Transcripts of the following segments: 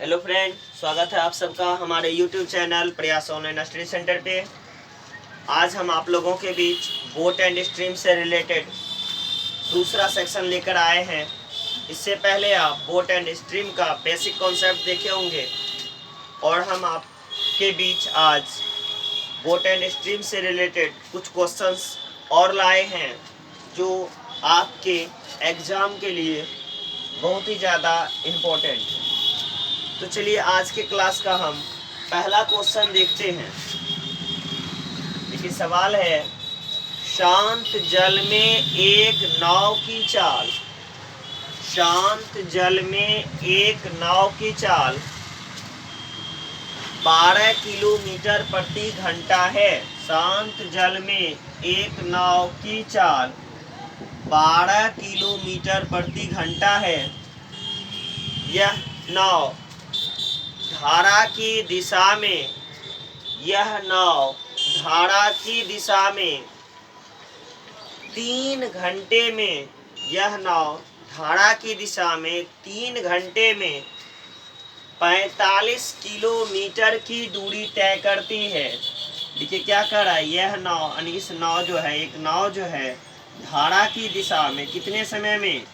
Hello friend, स्वागत है आप सबका हमारे YouTube चैनल प्रयास ऑनलाइन स्टडी सेंटर पे। आज हम आप लोगों के बीच बोट एंड स्ट्रीम से रिलेटेड दूसरा सेक्शन लेकर आए हैं। इससे पहले आप बोट एंड स्ट्रीम का बेसिक कॉन्सेप्ट देखे होंगे और हम आपके बीच आज बोट एंड स्ट्रीम से रिलेटेड कुछ क्वेश्चंस और लाए हैं जो आपके एग्ज़ाम के लिए बहुत ही ज़्यादा इम्पोर्टेंट है। तो चलिए आज के क्लास का हम पहला क्वेश्चन देखते हैं। देखिए सवाल है, शांत जल में एक नाव की चाल, शांत जल में एक नाव की चाल 12 किलोमीटर प्रति घंटा है। शांत जल में एक नाव की चाल 12 किलोमीटर प्रति घंटा है। यह नाव धारा की दिशा में, यह नाव धारा की दिशा में 3 घंटे में, यह नाव धारा की दिशा में 3 घंटे में 45 किलोमीटर की दूरी तय करती है। देखिए क्या कर रहा है यह नाव, यानी इस नाव जो है, एक नाव जो है धारा की दिशा में कितने समय में,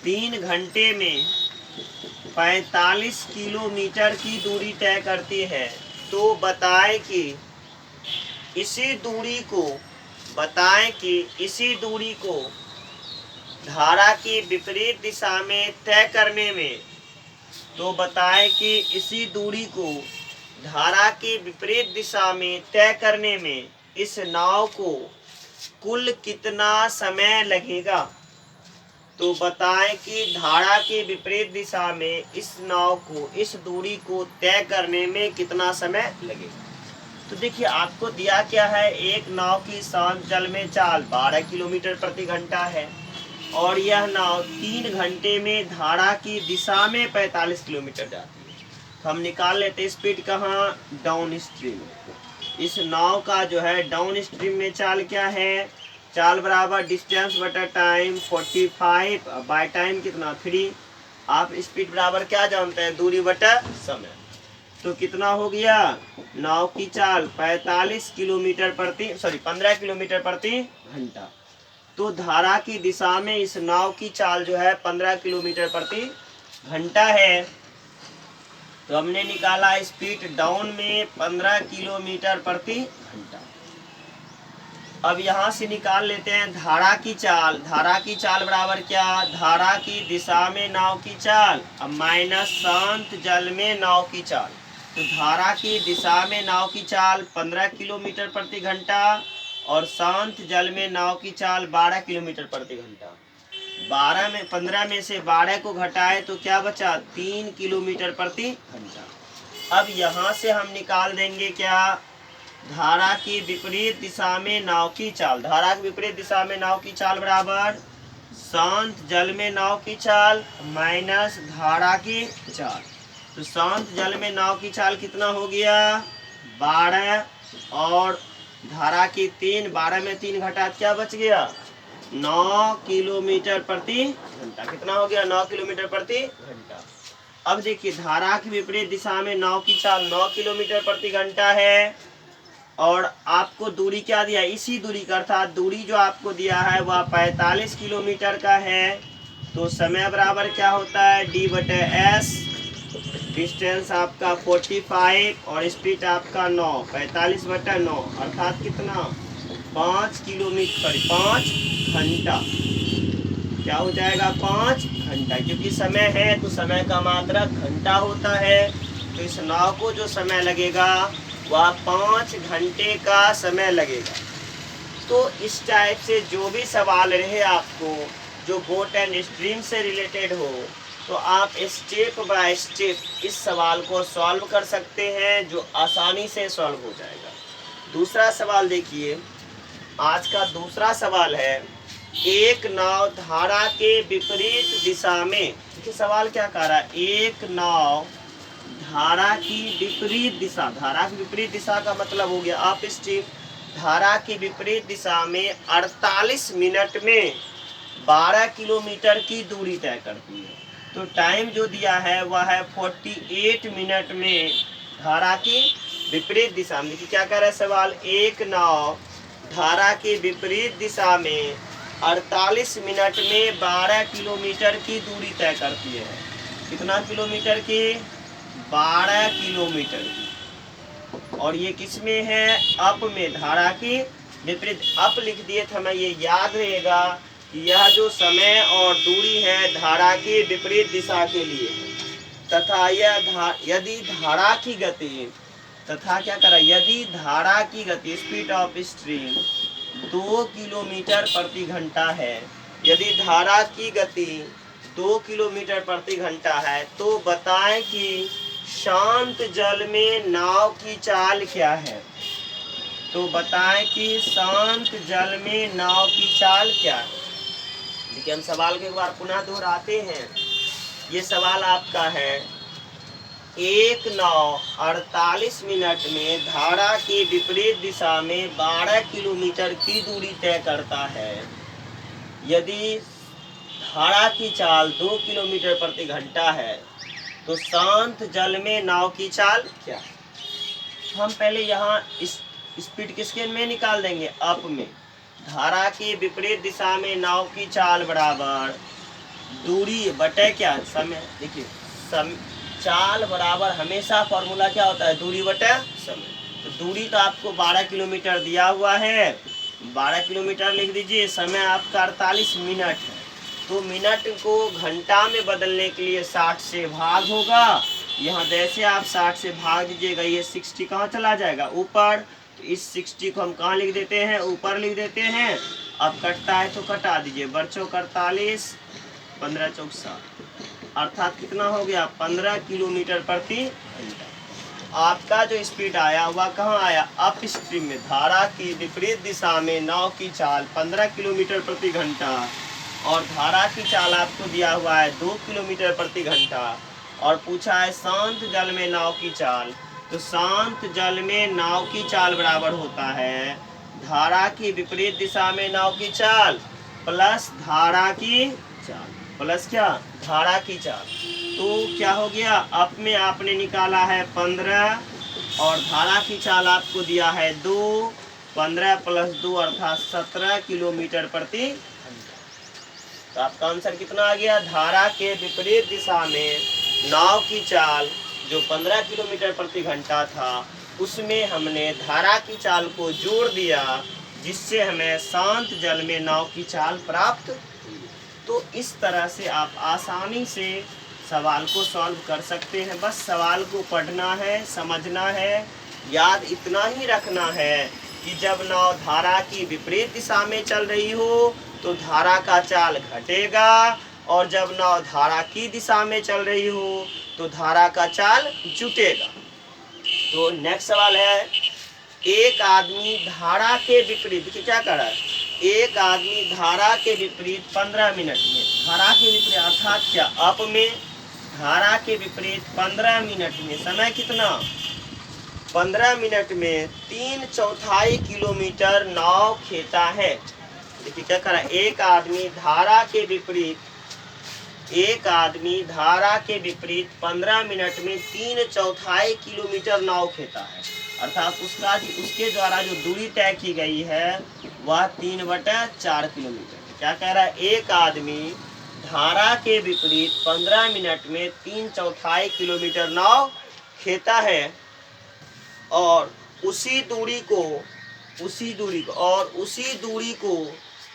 3 घंटे में 45 किलोमीटर की दूरी तय करती है। तो बताएं कि इसी दूरी को, बताएं कि इसी दूरी को धारा की विपरीत दिशा में तय करने में, तो बताएं कि इसी दूरी को धारा की विपरीत दिशा में तय करने में इस नाव को कुल कितना समय लगेगा। तो बताएं कि धारा के विपरीत दिशा में इस नाव को, इस दूरी को तय करने में कितना समय लगेगा। तो देखिए आपको दिया क्या है, एक नाव की शांत जल में चाल 12 किलोमीटर प्रति घंटा है और यह नाव 3 घंटे में धारा की दिशा में 45 किलोमीटर जाती है। तो हम निकाल लेते स्पीड कहाँ, डाउन स्ट्रीम। इस नाव का जो है डाउन स्ट्रीम में चाल क्या है, चाल बराबर डिस्टेंस बटा टाइम 45 बाय टाइम कितना 3। आप स्पीड बराबर क्या जानते हैं, दूरी बटा समय। तो कितना हो गया, नाव की चाल 15 किलोमीटर प्रति घंटा। तो धारा की दिशा में इस नाव की चाल जो है 15 किलोमीटर प्रति घंटा है। तो हमने निकाला स्पीड डाउन में 15 किलोमीटर प्रति घंटा। अब यहाँ से निकाल लेते हैं धारा की चाल। धारा की चाल बराबर क्या, धारा की दिशा में नाव की चाल अब माइनस शांत जल में नाव की चाल। तो धारा की दिशा में नाव की चाल 15 किलोमीटर प्रति घंटा और शांत जल में नाव की चाल 12 किलोमीटर प्रति घंटा। 15 में से 12 को घटाए तो क्या बचा, 3 किलोमीटर प्रति घंटा। अब यहाँ से हम निकाल देंगे क्या, धारा की विपरीत दिशा में नाव की चाल। धारा की विपरीत दिशा में नाव की चाल बराबर शांत जल में नाव की चाल माइनस धारा की चाल। तो शांत जल में नाव की चाल कितना हो गया, 12 और धारा की 3, 12 में 3 घटा क्या बच गया, 9 किलोमीटर प्रति घंटा। कितना हो गया, 9 किलोमीटर प्रति घंटा। अब देखिए धारा की विपरीत दिशा में नाव की चाल 9 किलोमीटर प्रति घंटा है और आपको दूरी क्या दिया, इसी दूरी का, अर्थात दूरी जो आपको दिया है वह 45 किलोमीटर का है। तो समय बराबर क्या होता है, D/S, डिस्टेंस आपका 45 और स्पीड आपका 9, 45/9 अर्थात कितना, 5 किलोमीटर 5 घंटा। क्या हो जाएगा, 5 घंटा, क्योंकि समय है तो समय का मात्रक घंटा होता है। तो इस नाव को जो समय लगेगा वह 5 घंटे का समय लगेगा। तो इस टाइप से जो भी सवाल रहे आपको जो बोट एंड स्ट्रीम से रिलेटेड हो, तो आप स्टेप बाय स्टेप इस सवाल को सॉल्व कर सकते हैं, जो आसानी से सॉल्व हो जाएगा। दूसरा सवाल देखिए, आज का दूसरा सवाल है, एक नाव धारा के विपरीत दिशा में। देखिए सवाल क्या कह रहा है, एक नाव धारा की विपरीत दिशा, धारा की विपरीत दिशा का मतलब हो गया अप स्ट्रीम, धारा की विपरीत दिशा में 48 मिनट में 12 किलोमीटर की दूरी तय करती है। तो टाइम जो दिया है वह है 48 मिनट में धारा की विपरीत दिशा में। देखिए क्या कह रहा है सवाल, एक नाव धारा के विपरीत दिशा में 48 मिनट में 12 किलोमीटर की दूरी तय करती है। कितना किलोमीटर की? 12 किलोमीटर की। और ये किस में है? अप में, धारा की विपरीत। अप लिख दिए तो हमें ये याद रहेगा कि यह जो समय और दूरी है धारा की विपरीत दिशा के लिए है। तथा यदि धारा की गति, तथा क्या करा, यदि धारा की गति स्पीड ऑफ स्ट्रीम 2 किलोमीटर प्रति घंटा है, यदि धारा की गति 2 किलोमीटर प्रति घंटा है, तो बताएं कि शांत जल में नाव की चाल क्या है। तो बताएं कि शांत जल में नाव की चाल क्या है। देखिए हम सवाल को एक बार पुनः दोहराते हैं। ये सवाल आपका है, एक नाव 48 मिनट में धारा की विपरीत दिशा में 12 किलोमीटर की दूरी तय करता है। यदि धारा की चाल 2 किलोमीटर प्रति घंटा है, तो शांत जल में नाव की चाल क्या है। हम पहले यहाँ इस स्पीड किसके में निकाल देंगे? अप में। धारा की विपरीत दिशा में नाव की चाल बराबर दूरी बटे क्या? समय। देखिए चाल बराबर हमेशा फॉर्मूला क्या होता है? दूरी बटे समय। तो दूरी तो आपको 12 किलोमीटर दिया हुआ है, 12 किलोमीटर लिख दीजिए। समय आपका 48 मिनट है, तो मिनट को घंटा में बदलने के लिए 60 से भाग होगा। यहाँ जैसे आप 60 से भाग दीजिएगा, ये 60 कहाँ चला जाएगा? ऊपर। तो इस 60 को हम कहाँ लिख देते हैं? ऊपर लिख देते हैं। अब कटता है तो कटा दीजिए। बच्चों 48, 15 चौक 60, अर्थात कितना हो गया? 15 किलोमीटर प्रति घंटा। आपका जो स्पीड आया वह कहाँ आया? अप स्ट्रीम में। धारा की विपरीत दिशा में नाव की चाल 15 किलोमीटर प्रति घंटा, और धारा की चाल आपको दिया हुआ है 2 किलोमीटर प्रति घंटा, और पूछा है शांत जल में नाव की चाल। तो शांत जल में नाव की चाल बराबर होता है धारा की विपरीत दिशा में नाव की चाल प्लस धारा की चाल, प्लस क्या? धारा की चाल। तो क्या हो गया? अप में आपने निकाला है 15, और धारा की चाल आपको दिया है 2, 15 प्लस 2 अर्थात 17 किलोमीटर प्रति घंटा। तो आपका आंसर कितना आ गया? धारा के विपरीत दिशा में नाव की चाल जो 15 किलोमीटर प्रति घंटा था, उसमें हमने धारा की चाल को जोड़ दिया, जिससे हमें शांत जल में नाव की चाल प्राप्त हुई। तो इस तरह से आप आसानी से सवाल को सॉल्व कर सकते हैं। बस सवाल को पढ़ना है, समझना है, याद इतना ही रखना है कि जब नाव धारा की विपरीत दिशा में चल रही हो तो धारा का चाल घटेगा, और जब नाव धारा की दिशा में चल रही हो तो धारा का चाल जुटेगा। तो नेक्स्ट सवाल है, एक आदमी धारा के विपरीत, देखिए क्या कर रहा है, एक आदमी धारा के विपरीत 15 मिनट में, धारा के विपरीत अर्थात क्या? अप में। धारा के विपरीत 15 मिनट में, समय कितना? 15 मिनट में 3/4 किलोमीटर नाव खेता है। देखिए क्या कर रहा है, एक आदमी धारा के विपरीत 15 मिनट में 3/4 किलोमीटर नाव खेता है, अर्थात उसके द्वारा जो दूरी तय की गई है वह 3/4 किलोमीटर। क्या कह रहा है? एक आदमी धारा के विपरीत 15 मिनट में 3/4 किलोमीटर नाव खेता है, और उसी दूरी को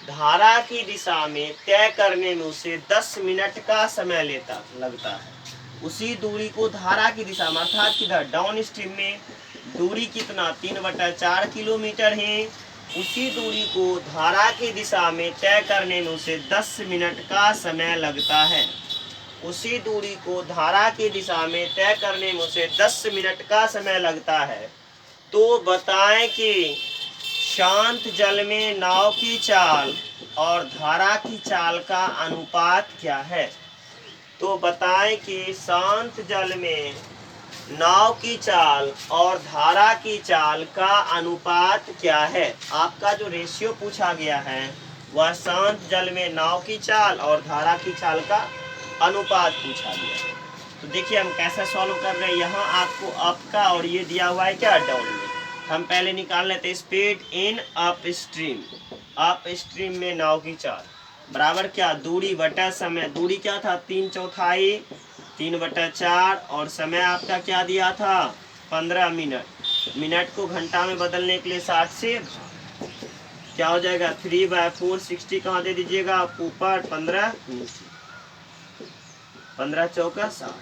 धारा की दिशा में तय करने में उसे 10 मिनट का समय लगता है। उसी दूरी को धारा की दिशा में अर्थात किधर? डाउन स्ट्रीम में। दूरी कितना? 3/4 किलोमीटर है। उसी दूरी को धारा की दिशा में तय करने में उसे 10 मिनट का समय लगता है। उसी दूरी को धारा की दिशा में तय करने में उसे 10 मिनट का समय लगता है। तो बताएं कि शांत जल में नाव की चाल और धारा की चाल का अनुपात क्या है। तो बताएं कि शांत जल में नाव की चाल और धारा की चाल का अनुपात क्या है। आपका जो रेशियो पूछा गया है वह शांत जल में नाव की चाल और धारा की चाल का अनुपात पूछा गया। तो देखिए हम कैसे सॉल्व कर रहे हैं। यहाँ आपको अप का और ये दिया हुआ है क्या, डाउन में। हम पहले निकाल लेते हैं speed in up stream. Up stream में नाव की चाल बराबर क्या, दूरी बटा समय। दूरी क्या था, 3/4, 3/4 और समय आपका क्या दिया था, 15 मिनट। मिनट को घंटा में बदलने के लिए 60 से क्या हो जाएगा, 3/4, 60 कहाँ दे दीजिएगा आप ऊपर, 15 नीचे, 15 चौका 60,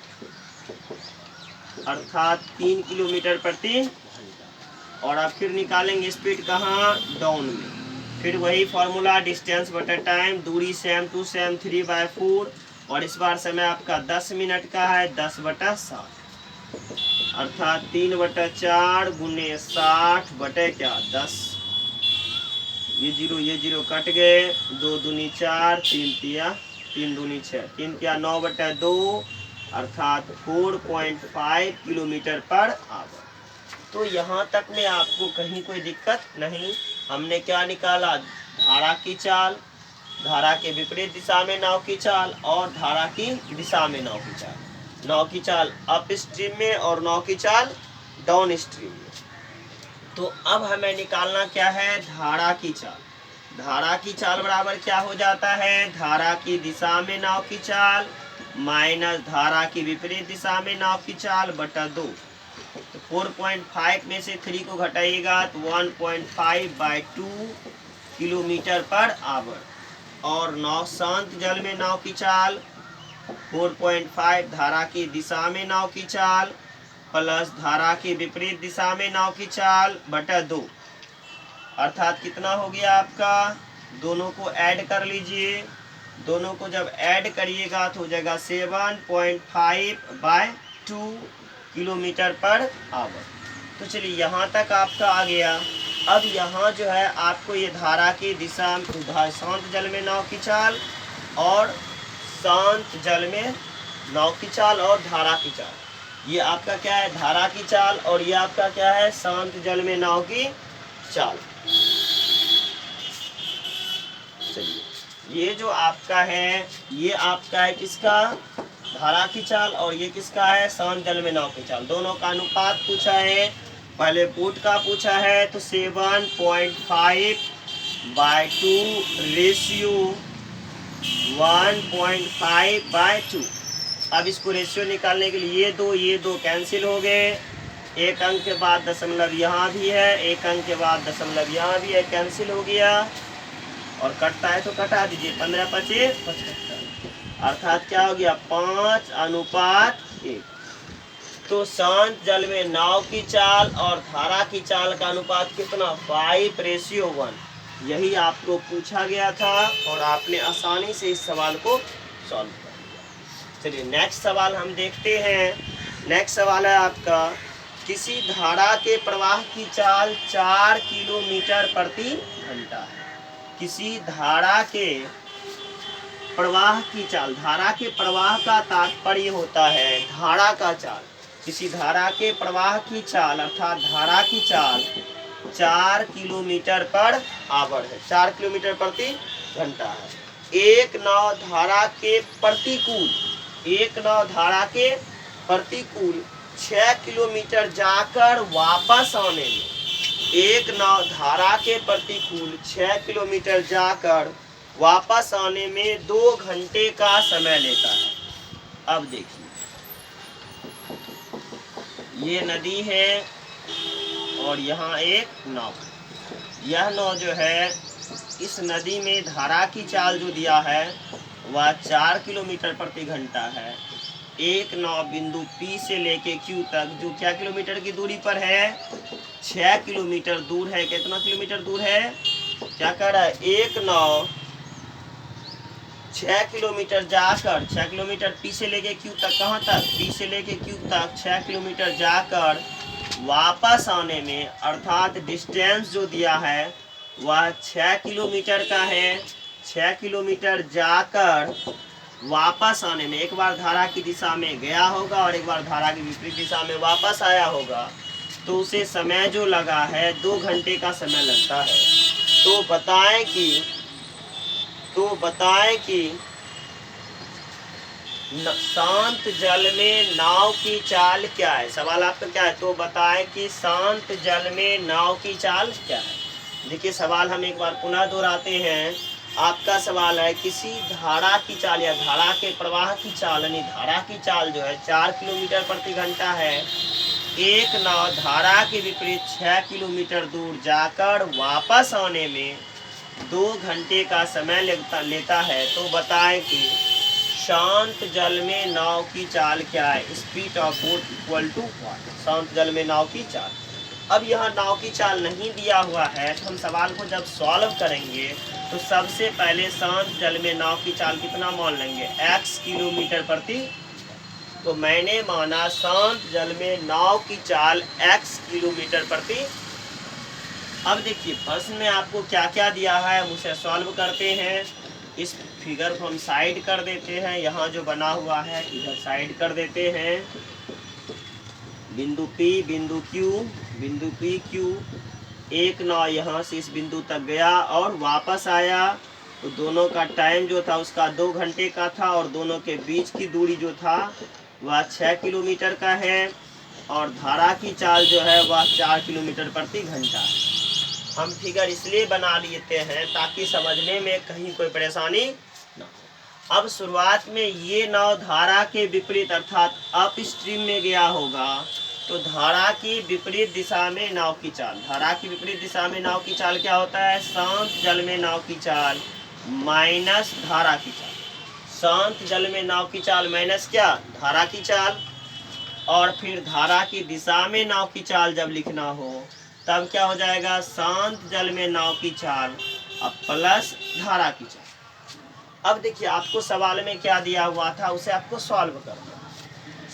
अर्थात 3 किलोमीटर प्रति घंटा। और अब फिर निकालेंगे स्पीड कहाँ, डाउन में। फिर वही फॉर्मूला, डिस्टेंस बटा टाइम, दूरी सेम टू सेम 3/4 और इस बार समय आपका 10 मिनट का है, 10/60 अर्थात 3/4 गुने 60 बटे क्या 10। ये जीरो कट गए, 2 दूनी 4, 3 दूनी 6, 3 क्या 9/2 अर्थात 4.5 किलोमीटर पर आवर। तो यहाँ तक में आपको कहीं कोई दिक्कत नहीं। हमने क्या निकाला, धारा की चाल, धारा के विपरीत दिशा में नाव की चाल और धारा की दिशा में नाव की चाल। नाव की चाल अप स्ट्रीम में और नाव की चाल डाउन स्ट्रीम में। तो अब हमें निकालना क्या है, धारा की चाल। धारा की चाल बराबर क्या हो जाता है, धारा की दिशा में नाव की चाल माइनस धारा की विपरीत दिशा में नाव की चाल बटा 2। तो 4.5 में से 3 को घटाइएगा तो 1.5/2 किलोमीटर पर आवर। और नाव शांत जल में नाव की चाल 4.5 धारा की दिशा में नाव की चाल प्लस धारा की विपरीत दिशा में नाव की चाल बटा 2 अर्थात कितना हो गया आपका, दोनों को ऐड कर लीजिए। दोनों को जब ऐड करिएगा तो हो जाएगा 7.5/2 किलोमीटर पर आवर। तो चलिए यहाँ तक आपका आ गया। अब यहाँ जो है आपको ये धारा की दिशा, शांत जल में नाव की चाल और शांत जल में नाव की चाल और धारा की चाल, ये आपका क्या है, धारा की चाल और ये आपका क्या है, शांत जल में नाव की चाल। चलिए ये जो आपका है, ये आपका है किसका, धारा की चाल और ये किसका है, शांत जल में नाव की चाल। दोनों का अनुपात पूछा है, पहले फुट का पूछा है तो 7.5/2 रेशियो 1.5/2। अब इसको रेशियो निकालने के लिए ये दो कैंसिल हो गए। एक अंक के बाद दशमलव यहाँ भी है, एक अंक के बाद दशमलव यहाँ भी है, कैंसिल हो गया। और कटता है तो कटा दीजिए, 15×5 = 75 अर्थात क्या हो गया, 5:1। तो शांत जल में नाव की चाल और धारा की चाल का अनुपात कितना, 5:1। यही आपको पूछा गया था और आपने आसानी से इस सवाल को सॉल्व कर दिया। चलिए नेक्स्ट सवाल हम देखते हैं। नेक्स्ट सवाल है आपका, किसी धारा के प्रवाह की चाल 4 किलोमीटर प्रति घंटा है। किसी धारा के प्रवाह की चाल, धारा के प्रवाह का तात्पर्य होता है धारा का चाल। किसी धारा के प्रवाह की चाल अर्थात धारा की चाल 4 किलोमीटर पर आवर है, 4 किलोमीटर प्रति घंटा है। एक नाव धारा के प्रतिकूल 6 किलोमीटर जाकर वापस आने में, एक नाव धारा के प्रतिकूल 6 किलोमीटर जाकर वापस आने में 2 घंटे का समय लेता है। अब देखिए ये नदी है और यहाँ एक नाव है। यह नाव जो है, इस नदी में धारा की चाल जो दिया है वह 4 किलोमीटर प्रति घंटा है। एक नाव बिंदु P से लेके Q तक जो क्या किलोमीटर की दूरी पर है, 6 किलोमीटर दूर है। कितना किलोमीटर दूर है, क्या कर रहा है, एक नाव 6 किलोमीटर जाकर, 6 किलोमीटर P से लेके Q तक, कहाँ तक, P से लेके Q तक 6 किलोमीटर जाकर वापस आने में, अर्थात डिस्टेंस जो दिया है वह 6 किलोमीटर का है। 6 किलोमीटर जाकर वापस आने में, एक बार धारा की दिशा में गया होगा और एक बार धारा की विपरीत दिशा में वापस आया होगा, तो उसे समय जो लगा है 2 घंटे का समय लगता है। तो बताएं कि शांत जल में नाव की चाल क्या है? सवाल आपका क्या है? तो बताएं कि शांत जल में नाव की चाल क्या है। देखिए सवाल हम एक बार पुनः दोहराते हैं। आपका सवाल है किसी धारा की चाल या धारा के प्रवाह की चाल, यानी धारा की चाल जो है 4 किलोमीटर प्रति घंटा है। एक नाव धारा के विपरीत 6 किलोमीटर दूर जाकर वापस आने में 2 घंटे का समय लेता है। तो बताएं कि शांत जल में नाव की चाल क्या है? Speed of boat equal to what? शांत जल में नाव की चाल। अब यहाँ नाव की चाल नहीं दिया हुआ है तो हम सवाल को जब सॉल्व करेंगे तो सबसे पहले शांत जल में नाव की चाल कितना मान लेंगे? x किलोमीटर प्रति। तो मैंने माना शांत जल में नाव की चाल x किलोमीटर प्रति। अब देखिए प्रश्न में आपको क्या क्या दिया है, हम उसे सॉल्व करते हैं। इस फिगर को हम साइड कर देते हैं, यहाँ जो बना हुआ है इधर साइड कर देते हैं। बिंदु P, बिंदु Q, एक नाव यहाँ से इस बिंदु तक गया और वापस आया, तो दोनों का टाइम जो था उसका 2 घंटे का था और दोनों के बीच की दूरी जो था वह 6 किलोमीटर का है और धारा की चाल जो है वह 4 किलोमीटर प्रति घंटा है। हम फिगर इसलिए बना लेते हैं ताकि समझने में कहीं कोई परेशानी ना हो। अब शुरुआत में ये नाव धारा के विपरीत अर्थात अप स्ट्रीम में गया होगा, तो धारा की विपरीत दिशा में नाव की चाल, धारा की विपरीत दिशा में नाव की चाल क्या होता है? शांत जल में नाव की चाल माइनस धारा की चाल। शांत जल में नाव की चाल माइनस क्या? धारा की चाल। और फिर धारा की दिशा में नाव की चाल जब लिखना हो तब क्या हो जाएगा? शांत जल में नाव की चाल अब प्लस धारा की चाल। अब देखिए आपको सवाल में क्या दिया हुआ था उसे आपको सॉल्व करना।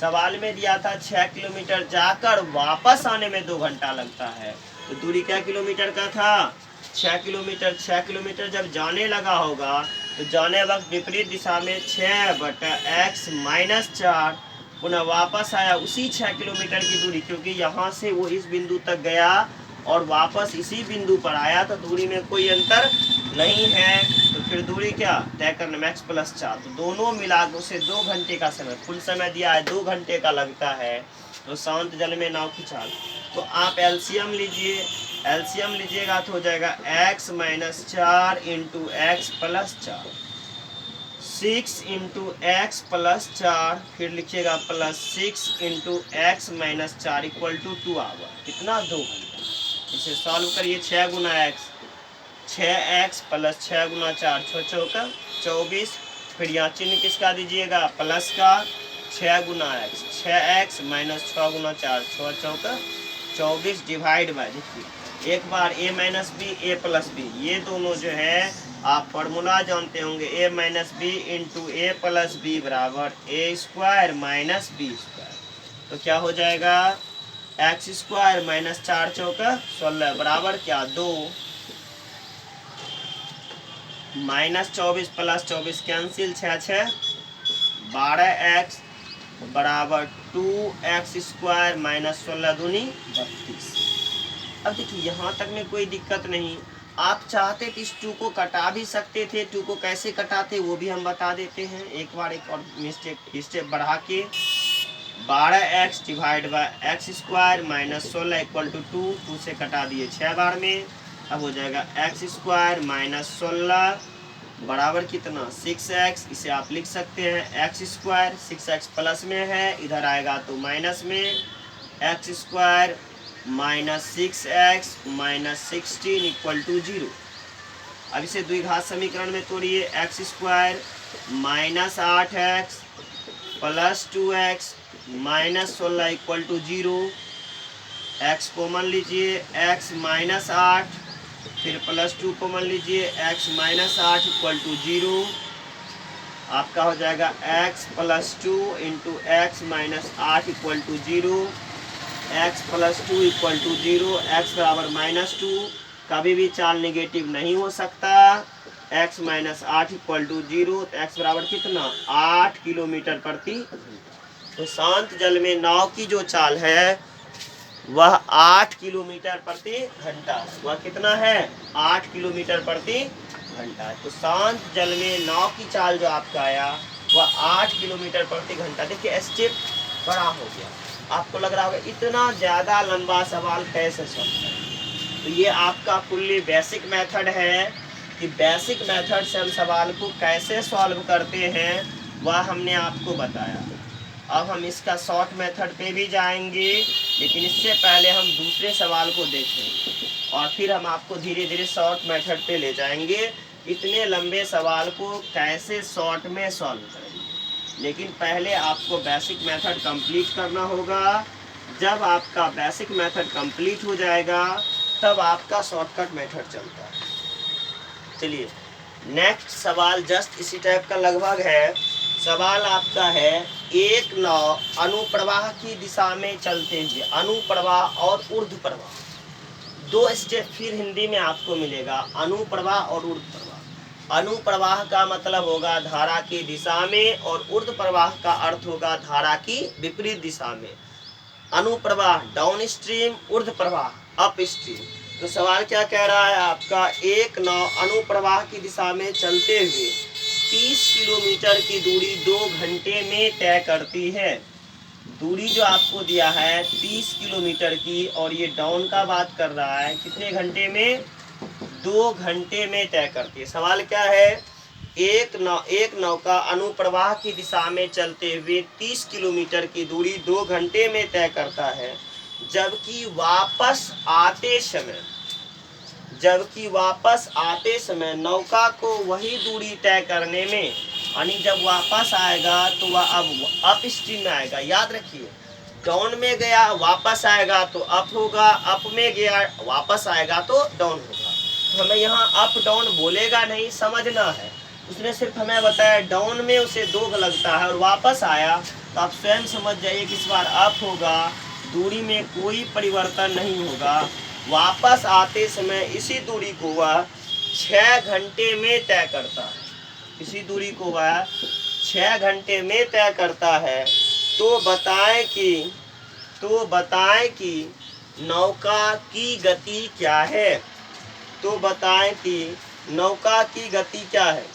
सवाल में दिया था 6 किलोमीटर जाकर वापस आने में 2 घंटा लगता है, तो दूरी क्या किलोमीटर का था? 6 किलोमीटर। 6 किलोमीटर जब जाने लगा होगा तो जाने वक्त विपरीत दिशा में 6/x माइनस 4, पुनः वापस आया उसी 6 किलोमीटर की दूरी, क्योंकि यहाँ से वो इस बिंदु तक गया और वापस इसी बिंदु पर आया तो दूरी में कोई अंतर नहीं है। तो फिर दूरी क्या तय करना? x plus 4। तो दोनों मिला उसे 2 घंटे का समय, कुल समय दिया है 2 घंटे का लगता है। तो शांत जल में नाव की चाल, तो आप एलसीएम लीजिए। एलसीएम लीजिएगा तो हो जाएगा x minus 4 into X plus 4, 6 into X plus 4, फिर लिखिएगा plus 6 into x minus 4 equal to 2 hour. कितना? 2 घंटे। इसे सॉल्व करिए। 6 गुना एक्स, 6x प्लस 6 गुना 4, 6 चौका 24, फिर यहाँ चिन्ह किसका दीजिएगा? प्लस का। 6 गुना एक्स, 6x माइनस 6 गुना 4, 6 चौका 24 डिवाइड बाय, देखिए एक बार a minus B A plus B, ये दोनों जो है आप फॉर्मूला जानते होंगे, a minus B into A plus B बराबर A square minus B square. तो क्या हो जाएगा? एक्स स्क्वायर माइनस 4 चौका 16 बराबर क्या? 2, माइनस 24 प्लस 24 कैंसिल, 6 12x बराबर 2x स्क्वायर माइनस 16 दूनी 32। अब देखिए यहाँ तक में कोई दिक्कत नहीं। आप चाहते तो इस 2 को कटा भी सकते थे। 2 को कैसे कटाते वो भी हम बता देते हैं। एक बार एक और स्टेप बढ़ा के 12x divide by X square minus 16 equal to 2 से कटा दिए 6 बार में। अब हो जाएगा एक्स स्क्वायर माइनस 16 बराबर कितना? 6x। इसे आप लिख सकते हैं एक्स स्क्वायर, 6x प्लस में है, इधर आएगा तो माइनस में, x square minus 6x minus 16 equal to 0। अब इसे द्विघात समीकरण में तोड़िए। X square minus 8x plus 2x minus 16 equal to 0। x common लीजिए, x माइनस 8, फिर प्लस 2 कॉमन लीजिए, x माइनस 8 इक्वल टू 0। आपका हो जाएगा x plus 2 into x minus 8 equal to 0, x plus 2 equal to 0, x बराबर minus 2। कभी भी चाल नेगेटिव नहीं हो सकता। x माइनस 8 इक्वल टू 0, तो x बराबर कितना? 8 किलोमीटर प्रति। तो शांत जल में नाव की जो चाल है वह 8 किलोमीटर प्रति घंटा। वह कितना है? 8 किलोमीटर प्रति घंटा। तो शांत जल में नाव की चाल जो आपका आया वह 8 किलोमीटर प्रति घंटा। देखिए स्टेप बड़ा हो गया। आपको लग रहा होगा इतना ज़्यादा लंबा सवाल कैसे सॉल्व करें। तो ये आपका फुल्ली बेसिक मेथड है कि बेसिक मेथड से हम सवाल को कैसे सॉल्व करते हैं वह हमने आपको बताया। अब हम इसका शॉर्ट मेथड पे भी जाएंगे, लेकिन इससे पहले हम दूसरे सवाल को देखेंगे और फिर हम आपको धीरे धीरे शॉर्ट मेथड पे ले जाएंगे इतने लंबे सवाल को कैसे शॉर्ट में सॉल्व करेंगे। लेकिन पहले आपको बेसिक मेथड कंप्लीट करना होगा। जब आपका बेसिक मेथड कंप्लीट हो जाएगा तब आपका शॉर्टकट मेथड चलता है। चलिए नेक्स्ट सवाल जस्ट इसी टाइप का लगभग है। सवाल आपका है एक नाव अनुप्रवाह की दिशा में चलते हुए, अनुप्रवाह और ऊर्ध्व प्रवाह दो स्टेप फिर हिंदी में आपको मिलेगा, अनुप्रवाह और ऊर्ध्व प्रवाह। अनुप्रवाह का मतलब होगा धारा की दिशा में और ऊर्ध्व प्रवाह का अर्थ होगा धारा की विपरीत दिशा में। अनुप्रवाह डाउन स्ट्रीम, ऊर्ध्व प्रवाह अप स्ट्रीम। तो सवाल क्या कह रहा है आपका, एक नाव अनुप्रवाह की दिशा में चलते हुए 30 किलोमीटर की दूरी 2 घंटे में तय करती है। दूरी जो आपको दिया है 30 किलोमीटर की और ये डाउन का बात कर रहा है, कितने घंटे में, 2 घंटे में तय करती है। सवाल क्या है, एक नौका अनुप्रवाह की दिशा में चलते हुए 30 किलोमीटर की दूरी 2 घंटे में तय करता है, जबकि वापस आते समय नौका को वही दूरी तय करने में, यानी जब वापस आएगा तो वह अब अप स्ट्रीम में आएगा। याद रखिए डाउन में गया वापस आएगा तो अप होगा, अप में गया वापस आएगा तो डाउन होगा। तो हमें यहाँ अप डाउन बोलेगा नहीं, समझना है। उसने सिर्फ हमें बताया डाउन में उसे 2 लगता है और वापस आया तो आप स्वयं समझ जाइए कि इस बार अप होगा, दूरी में कोई परिवर्तन नहीं होगा। वापस आते समय इसी दूरी को वह 6 घंटे में तय करता है, इसी दूरी को वह 6 घंटे में तय करता है। तो बताएं कि नौका की गति क्या है। तो बताएं कि नौका की गति क्या है।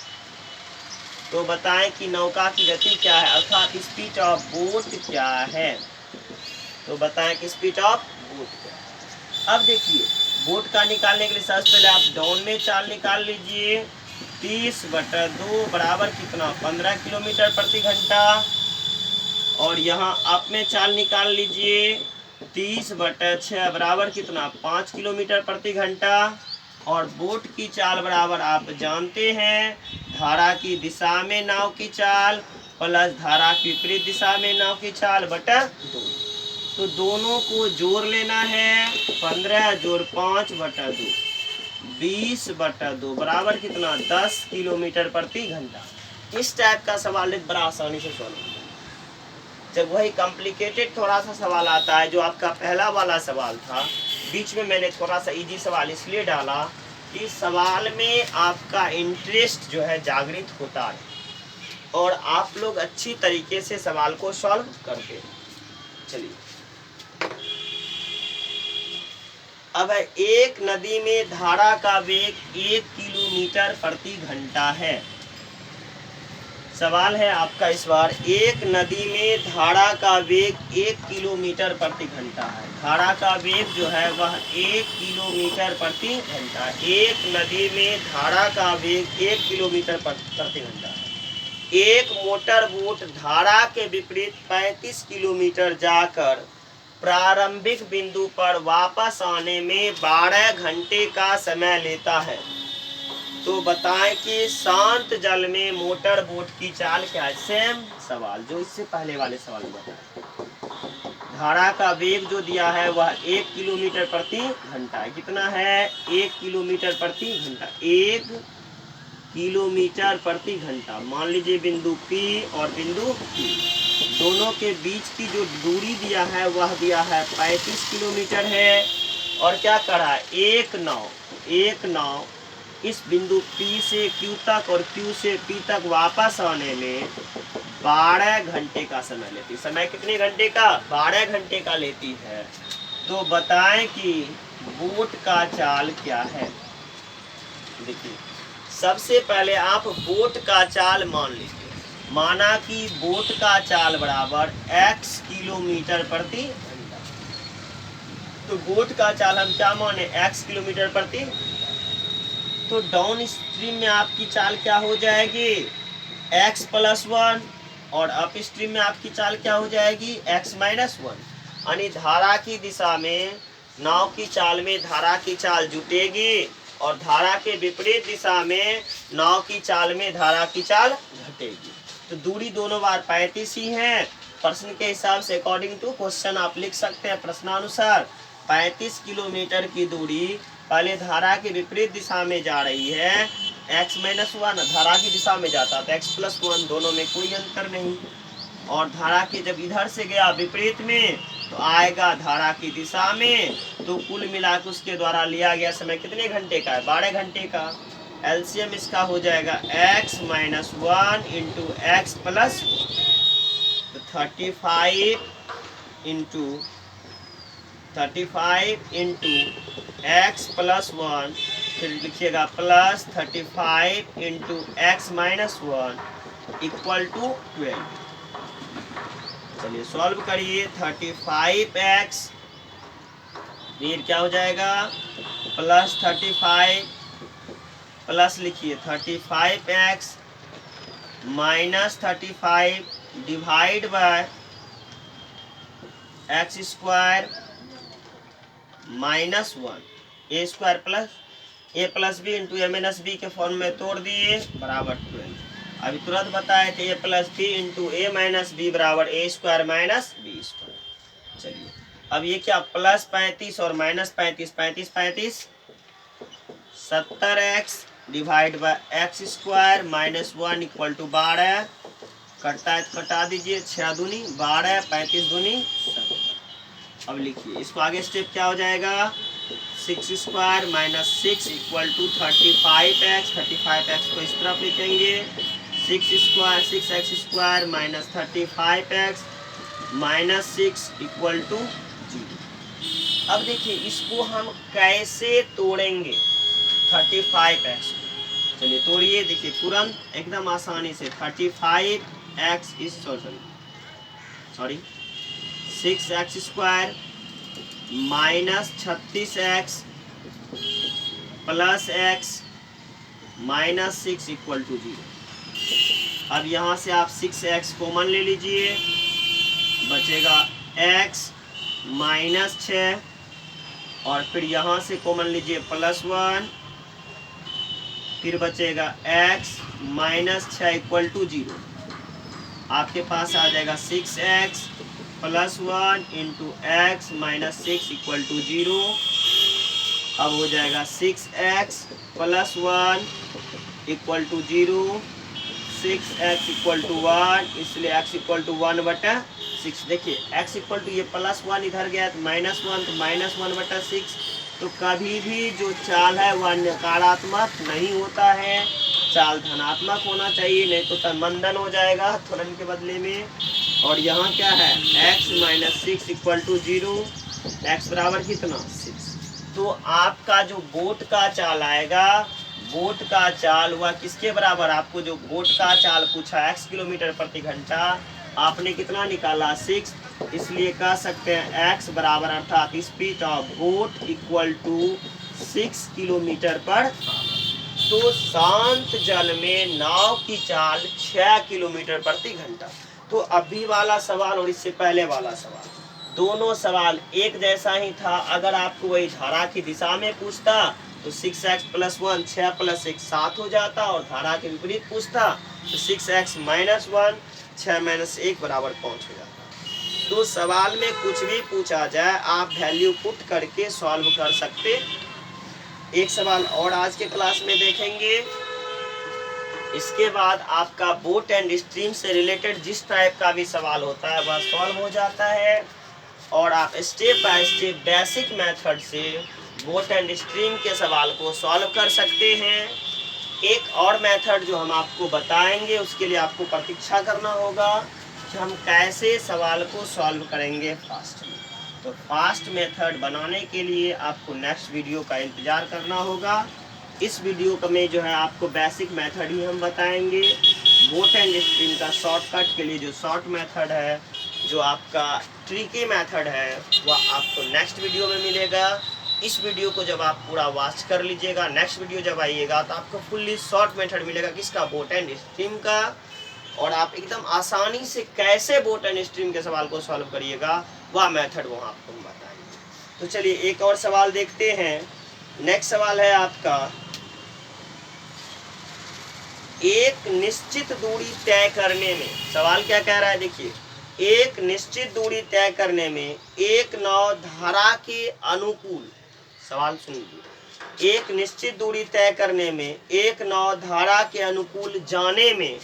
तो बताएं कि नौका की गति क्या है, अर्थात स्पीड ऑफ बोट क्या है। तो बताएं कि स्पीड ऑफ बोट क्या है। अब देखिए बोट का निकालने के लिए सबसे पहले आप डाउन में चाल निकाल लीजिए। 30/2 बराबर कितना, 15 किलोमीटर प्रति घंटा। और यहाँ अप में चाल निकाल लीजिए, 30/6 बराबर कितना, 5 किलोमीटर प्रति घंटा। और बोट की चाल बराबर आप जानते हैं धारा की दिशा में नाव की चाल प्लस धारा की विपरीत दिशा में नाव की चाल बटा 2। तो दोनों को जोड़ लेना है, 15 जोड़ 5/2 20/2 बराबर कितना, 10 किलोमीटर प्रति घंटा। इस टाइप का सवाल बड़ा आसानी से सॉल्व होता है। जब वही कॉम्प्लिकेटेड थोड़ा सा सवाल आता है, जो आपका पहला वाला सवाल था, बीच में मैंने थोड़ा सा इजी सवाल इसलिए डाला कि सवाल में आपका इंटरेस्ट जो है जागृत होता है और आप लोग अच्छी तरीके से सवाल को सॉल्व करते हैं। चलिए अब एक नदी में धारा का वेग 1 किलोमीटर प्रति घंटा है। सवाल है आपका इस बार, एक नदी में धारा का वेग 1 किलोमीटर प्रति घंटा है। धारा का वेग जो है वह 1 किलोमीटर प्रति घंटा। एक नदी में धारा का वेग 1 किलोमीटर प्रति घंटा है। एक मोटर बोट धारा के विपरीत 35 किलोमीटर जाकर प्रारंभिक बिंदु पर वापस आने में 12 घंटे का समय लेता है। तो बताएं कि शांत जल में मोटर बोट की चाल क्या है। सेम सवाल जो इससे पहले वाले सवाल में बताया। धारा का वेग जो दिया है वह 1 किलोमीटर प्रति घंटा है। कितना है, 1 किलोमीटर प्रति घंटा। 1 किलोमीटर प्रति घंटा। मान लीजिए बिंदु P और बिंदु Q, दोनों के बीच की जो दूरी दिया है वह दिया है 35 किलोमीटर है। और क्या करा है, एक नाव इस बिंदु P से Q तक और Q से P तक वापस आने में 12 घंटे का समय लेती है। समय कितने घंटे का, 12 घंटे का लेती है। तो बताएं कि बोट का चाल क्या है। देखिए सबसे पहले आप बोट का चाल मान लीजिए। माना कि बोट का चाल बराबर x किलोमीटर प्रति घंटा। तो बोट का चाल हम क्या माने, x किलोमीटर प्रति। तो डाउन स्ट्रीम में आपकी चाल क्या हो जाएगी, x + 1, और अप स्ट्रीम में आपकी चाल क्या हो जाएगी, x - 1। यानी धारा की दिशा में नाव की चाल में धारा की चाल जुटेगी और धारा के विपरीत दिशा में नाव की चाल में धारा की चाल घटेगी। तो दूरी दोनों बार 35 ही है। प्रश्न के हिसाब से अकॉर्डिंग टू क्वेश्चन आप लिख सकते हैं प्रश्नानुसार 35 किलोमीटर की दूरी पहले धारा के विपरीत दिशा में जा रही है, x - 1 धारा की दिशा में जाता तो x + 1, दोनों में कोई अंतर नहीं। और धारा के जब इधर से गया विपरीत में तो आएगा धारा की दिशा में। तो कुल मिलाकर उसके द्वारा लिया गया समय कितने घंटे का है, 12 घंटे का। एलसीएम इसका हो जाएगा x - 1 into x plus 35 into x + 1, फिर लिखिएगा plus 35 into x - 1 equal to 12। चलिए सॉल्व करिए। 35x फिर क्या हो जाएगा, प्लस 35 प्लस लिखिए 35x minus 35 divide by x² minus 1 a² plus a + b into a - b के फॉर्म में तोड़ दिए बराबर 12। अभी तुरंत बताए थे a + b into a - b बराबर a² माइनस b²। चलिए अब ये क्या, प्लस 35 और minus 35, 35 70x divide by x² minus 1 equal to 12। कटता है तो कटा दीजिए, 6 दूनी 12, 35 दूनी 70। अब लिखिए इसको आगे स्टेप क्या हो जाएगा, 6² minus 6 equal to 35x। 35x को इस तरफ लिखेंगे, 6x² minus 35x minus 6 equal to 0। अब देखिए इसको हम कैसे तोड़ेंगे 35x को। चलिए तोड़िए, देखिए तुरंत एकदम आसानी से 35x इस 6x² minus 36x plus x minus 6 equal to 0। अब यहाँ से आप 6x कॉमन ले लीजिए, बचेगा x माइनस 6, और फिर यहाँ से कॉमन लीजिए +1, फिर बचेगा x माइनस 6 इक्वल टू 0। आपके पास आ जाएगा 6x plus 1 into x minus 6 equal to 0। अब हो जाएगा 6x plus 1 equal to 0, 6x equal to 1, इसलिए x इक्वल टू 1/6। देखिए x इक्वल टू ये +1 इधर गया तो -1, तो -1/6। तो कभी भी जो चाल है वह नकारात्मक नहीं होता है, चाल धनात्मक होना चाहिए, नहीं तो मंदन हो जाएगा त्वरण के बदले में। और यहाँ क्या है, x minus 6 equal to 0, x बराबर कितना 6। तो आपका जो बोट का चाल आएगा, बोट का चाल हुआ किसके बराबर, आपको जो बोट का चाल पूछा x किलोमीटर प्रति घंटा, आपने कितना निकाला 6, इसलिए कह सकते हैं x बराबर अर्थात speed of boat equal to 6 kilometre पर। तो शांत जल में नाव की चाल 6 किलोमीटर प्रति घंटा। तो अभी वाला सवाल और इससे पहले वाला सवाल, दोनों सवाल एक जैसा ही था। अगर आपको वही धारा की दिशा में पूछता तो 6x प्लस 1 6 प्लस 1 7 हो जाता, और धारा के विपरीत पूछता तो 6x माइनस 1 6 माइनस 1 बराबर 5 हो जाता। तो सवाल में कुछ भी पूछा जाए आप वैल्यू पुट करके सॉल्व कर सकते। एक सवाल और आज के क्लास में देखेंगे, इसके बाद आपका बोट एंड स्ट्रीम से रिलेटेड जिस टाइप का भी सवाल होता है वह सॉल्व हो जाता है, और आप step by step basic method से बोट एंड स्ट्रीम के सवाल को सॉल्व कर सकते हैं। एक और मेथड जो हम आपको बताएंगे उसके लिए आपको प्रतीक्षा करना होगा कि हम कैसे सवाल को सॉल्व करेंगे फास्ट में। तो फास्ट मेथड बनाने के लिए आपको नेक्स्ट वीडियो का इंतज़ार करना होगा। इस वीडियो में जो है आपको बेसिक मेथड ही हम बताएंगे। बोट एंड स्ट्रीम का शॉर्टकट के लिए जो शॉर्ट मेथड है, जो आपका ट्रिकी मेथड है, वह आपको नेक्स्ट वीडियो में मिलेगा। इस वीडियो को जब आप पूरा वॉच कर लीजिएगा, नेक्स्ट वीडियो जब आइएगा तो आपको फुल्ली शॉर्ट मेथड मिलेगा किसका, बोट एंड स्ट्रीम का। और आप एकदम आसानी से कैसे बोट एंड स्ट्रीम के सवाल को सॉल्व करिएगा, वह मेथड वहाँ आपको बताएंगे। तो चलिए एक और सवाल देखते हैं। नेक्स्ट सवाल है आपका, एक निश्चित दूरी तय करने में, सवाल क्या कह रहा है देखिए, एक निश्चित दूरी तय करने में एक नाव धारा के अनुकूल, सवाल सुन लीजिए, एक निश्चित दूरी तय करने में एक नाव धारा के अनुकूल जाने में,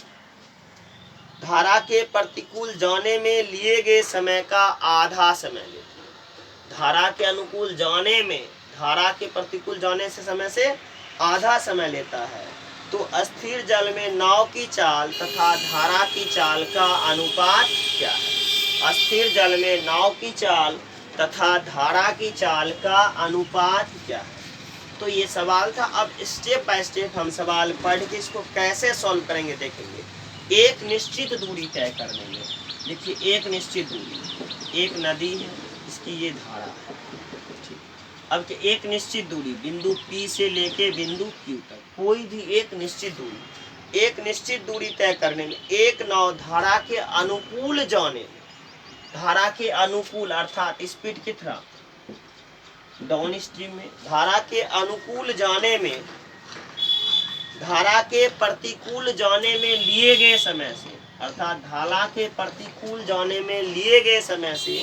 धारा के प्रतिकूल जाने में लिए गए समय का आधा समय लेती है। धारा के अनुकूल जाने में धारा के प्रतिकूल जाने से समय से आधा समय लेता है। तो स्थिर जल में नाव की चाल तथा धारा की चाल का अनुपात क्या है? स्थिर जल में नाव की चाल तथा धारा की चाल का अनुपात क्या है? तो ये सवाल था। अब स्टेप बाय स्टेप हम सवाल पढ़ के इसको कैसे सॉल्व करेंगे देखेंगे। एक निश्चित दूरी तय करने में, देखिए एक निश्चित दूरी, एक नदी है, इसकी ये धारा है, ठीक। अब कि एक निश्चित दूरी बिंदु P से लेके बिंदु Q तक, कोई भी एक निश्चित दूरी, एक निश्चित दूरी तय करने में एक नाव धारा के अनुकूल जाने, धारा के अनुकूल अर्थात स्पीड कितना, डाउन स्ट्रीम में, धारा के अनुकूल जाने में धारा के प्रतिकूल जाने में लिए गए समय से, अर्थात धारा के प्रतिकूल जाने में लिए गए समय से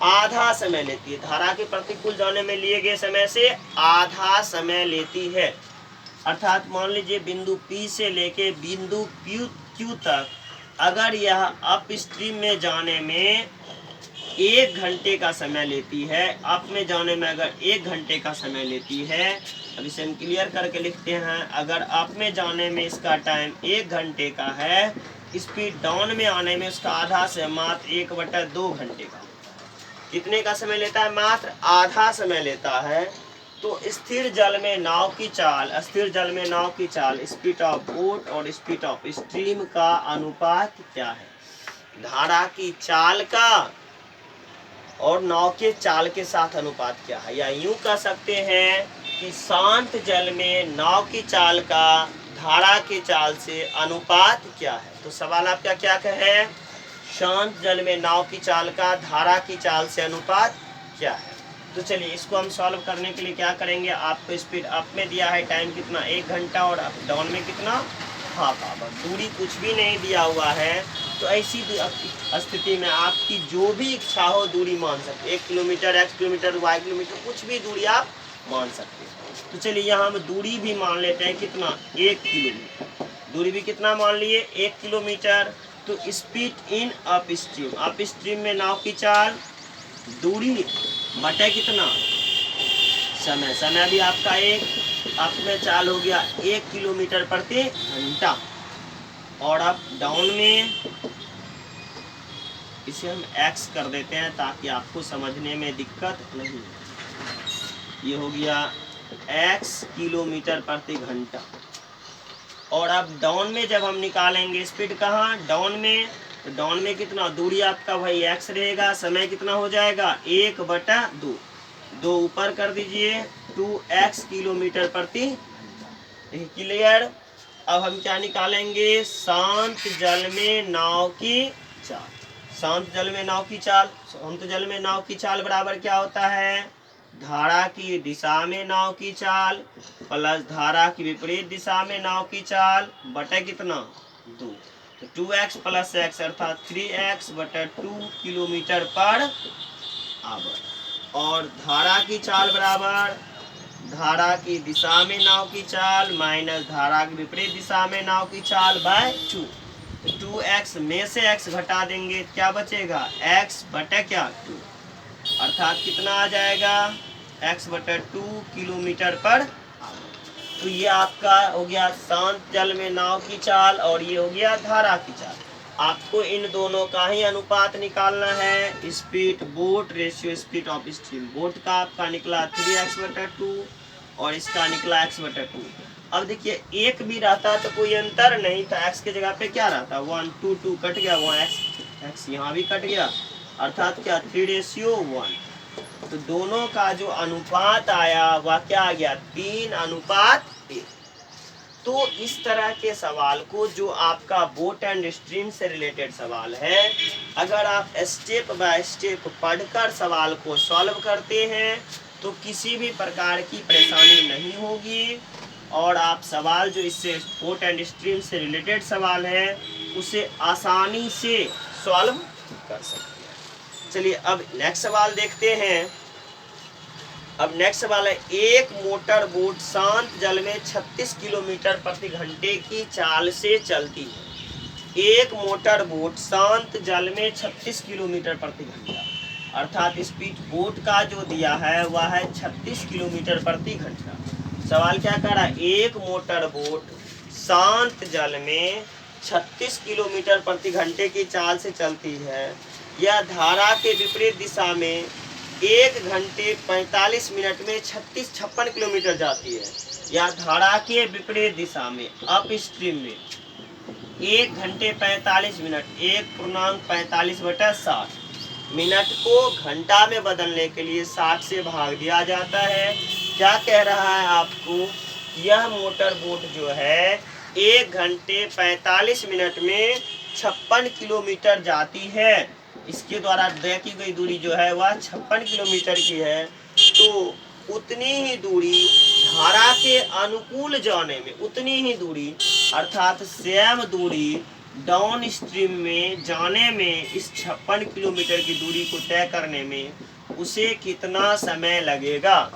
आधा समय लेती है। धारा के प्रतिकूल जाने में लिए गए समय से आधा समय लेती है। अर्थात मान लीजिए बिंदु P से लेके बिंदु Q तक अगर यह अप स्ट्रीम में जाने में 1 घंटे का समय लेती है, अप में जाने में अगर 1 घंटे का समय लेती है, अब इसे हम क्लियर करके लिखते हैं। अगर अप में जाने में इसका टाइम 1 घंटे का है, स्पीड डाउन में आने में उसका आधा से मात्र 1/2 घंटे का, कितने का समय लेता है, मात्र आधा समय लेता है। तो स्थिर जल में नाव की चाल, स्थिर जल में नाव की चाल, स्पीड ऑफ बोट और स्पीड ऑफ स्ट्रीम का अनुपात क्या है? धारा की चाल का और नाव के चाल के साथ अनुपात क्या है? या यूं कह सकते हैं कि शांत जल में नाव की चाल का धारा की चाल से अनुपात क्या है? तो सवाल आपका क्या कहे, शांत जल में नाव की चाल का धारा की चाल से अनुपात क्या है? तो चलिए इसको हम सॉल्व करने के लिए क्या करेंगे, आपको स्पीड अप में दिया है टाइम कितना 1 घंटा और अप डाउन में कितना हाफ आवर, दूरी कुछ भी नहीं दिया हुआ है। तो ऐसी स्थिति में आपकी जो भी इच्छा हो दूरी मान सकते, 1 kilometre, x kilometre, y kilometre, कुछ भी दूरी आप मान सकते हैं। तो चलिए यहाँ हम दूरी भी मान लेते हैं कितना, 1 किलोमीटर, दूरी भी कितना मान लिए 1 किलोमीटर। तो स्पीड इन अप स्ट्रीम में नाव की चाल, दूरी बटे कितना समय, समय भी आपका 1, अप में चाल हो गया 1 किलोमीटर प्रति घंटा, और अप डाउन में इसे हम x कर देते हैं ताकि आपको समझने में दिक्कत नहीं हो। ये हो गया x किलोमीटर प्रति घंटा। और अब डाउन में जब हम निकालेंगे स्पीड कहाँ, डाउन में, तो डाउन में कितना, दूरी आपका भाई x रहेगा, समय कितना हो जाएगा 1/2, 2 ऊपर कर दीजिए, 2x किलोमीटर प्रति, क्लियर। अब हम क्या निकालेंगे, शांत जल में नाव की चाल, शांत जल में नाव की चाल, शांत जल में नाव की चाल बराबर क्या होता है, धारा की दिशा में नाव की चाल प्लस धारा की विपरीत दिशा में नाव की चाल बटे कितना 2, तो 2x प्लस x अर्थात 3x/2 किलोमीटर पर आवर। और धारा की चाल बराबर धारा की दिशा में नाव की चाल माइनस धारा की विपरीत दिशा में नाव की चाल बाय 2, 2x में से x घटा देंगे क्या बचेगा, x बटे क्या 2, अर्थात कितना आ जाएगा x/2 किलोमीटर पर आवर। तो ये आपका हो गया शांत जल में नाव की चाल और ये हो गया धारा की चाल। आपको इन दोनों का ही अनुपात निकालना है, speed boat ratio speed of stream. Boat का आपका निकला 3x/2 और इसका निकला x/2। अब देखिए एक भी रहता तो कोई अंतर नहीं था, x के जगह पे क्या रहता, 1 2 2 कट गया, वो x यहाँ भी कट गया, अर्थात क्या 3:1। तो दोनों का जो अनुपात आया वह क्या आ गया, 3:1। तो इस तरह के सवाल को, जो आपका बोट एंड स्ट्रीम से रिलेटेड सवाल है, अगर आप स्टेप बाय स्टेप पढ़कर सवाल को सॉल्व करते हैं तो किसी भी प्रकार की परेशानी नहीं होगी, और आप सवाल जो इससे बोट एंड स्ट्रीम से रिलेटेड सवाल है उसे आसानी से सॉल्व कर सकते हैं। चलिए अब नेक्स्ट सवाल देखते हैं। अब नेक्स्ट सवाल है, एक मोटर बोट शांत जल में 36 किलोमीटर प्रति घंटे की चाल से चलती है। एक मोटर बोट शांत जल में 36 किलोमीटर प्रति घंटा, अर्थात स्पीड बोट का जो दिया है वह है 36 किलोमीटर प्रति घंटा। सवाल क्या कर रहा है, एक मोटर बोट शांत जल में 36 किलोमीटर प्रति घंटे की चाल से चलती है। यह धारा के विपरीत दिशा में 1 घंटे 45 मिनट में 56 किलोमीटर जाती है। या धारा के विपरीत दिशा में अप स्ट्रीम में 1 घंटे 45 मिनट, 1.45/60 मिनट को घंटा में बदलने के लिए 60 से भाग दिया जाता है। क्या कह रहा है आपको, यह मोटर बोट जो है 1 घंटे 45 मिनट में 56 किलोमीटर जाती है। इसके द्वारा तय की गई दूरी जो है वह 56 किलोमीटर की है। तो उतनी ही दूरी धारा के अनुकूल जाने में, उतनी ही दूरी अर्थात सेम दूरी डाउन स्ट्रीम में जाने में, इस 56 किलोमीटर की दूरी को तय करने में उसे कितना समय लगेगा,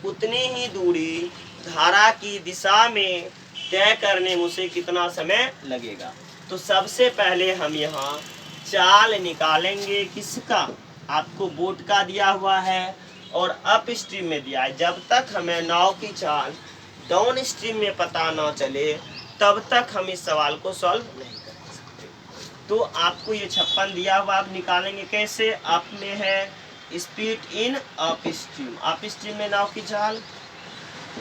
उतनी ही दूरी धारा की दिशा में तय करने में उसे कितना समय लगेगा। तो सबसे पहले हम यहाँ चाल निकालेंगे, किसका, आपको बोट का दिया हुआ है और अप स्ट्रीम में दिया है। जब तक हमें नाव की चाल डाउन स्ट्रीम में पता ना चले तब तक हम इस सवाल को सॉल्व नहीं कर सकते। तो आपको ये 56 दिया हुआ, आप निकालेंगे कैसे, अप में है स्पीड इन अप स्ट्रीम में नाव की चाल,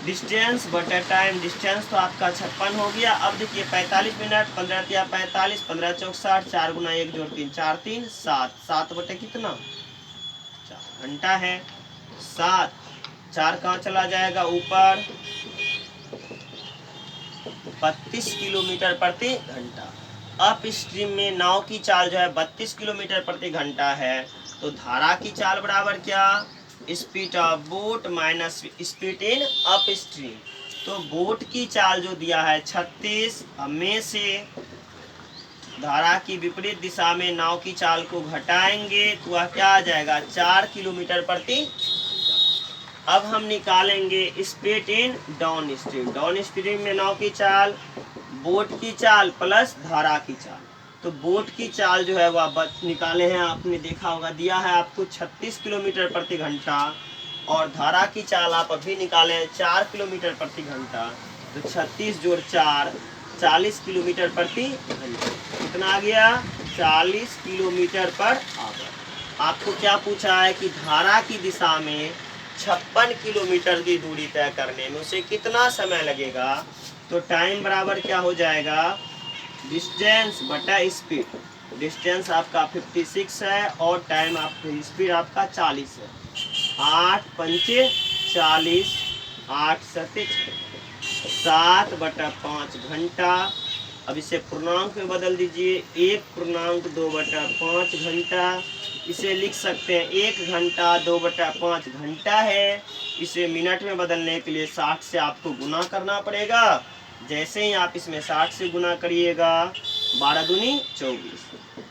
डिस्टेंस बटा टाइम, डिस्टेंस तो आपका 56 हो गया। अब देखिए 45 मिनट, 15×45, 15×4 4 गुना 1 जोड़ 3 4 3 7, 7 बटे कितना 4 घंटा है। 7 4 कहाँ चला जाएगा ऊपर, 32 किलोमीटर प्रति घंटा। अप स्ट्रीम में नाव की चाल जो है 32 किलोमीटर प्रति घंटा है। तो धारा की चाल बराबर क्या, speed of boat minus speed in up stream. तो बोट की चाल जो दिया है 36, में से धारा की विपरीत दिशा में नाव की चाल को घटाएंगे तो वह क्या आ जाएगा, 4 किलोमीटर प्रति। अब हम निकालेंगे स्पीड इन डाउन स्ट्रीम में नाव की चाल, बोट की चाल प्लस धारा की चाल। तो बोट की चाल जो है वह निकाले हैं, आपने देखा होगा, दिया है आपको 36 किलोमीटर प्रति घंटा, और धारा की चाल आप अभी निकाले हैं 4 किलोमीटर प्रति घंटा। तो 36 जोड़ 4 40 किलोमीटर प्रति घंटा। कितना आ गया, 40 किलोमीटर पर आवर। आपको क्या पूछा है कि धारा की दिशा में 56 किलोमीटर की दूरी तय करने में उसे कितना समय लगेगा। तो टाइम बराबर क्या हो जाएगा, डिस्टेंस बटा स्पीड। डिस्टेंस आपका 56 है और टाइम आपका स्पीड आपका 40 है। 8 पंचे 40, 8 सते 7/5 घंटा। अब इसे पूर्णांक में बदल दीजिए, 1.2/5 घंटा। इसे लिख सकते हैं 1 घंटा 2/5 घंटा है। इसे मिनट में बदलने के लिए 60 से आपको गुना करना पड़ेगा। जैसे ही आप इसमें 60 से गुना करिएगा, 12 दूनी 24,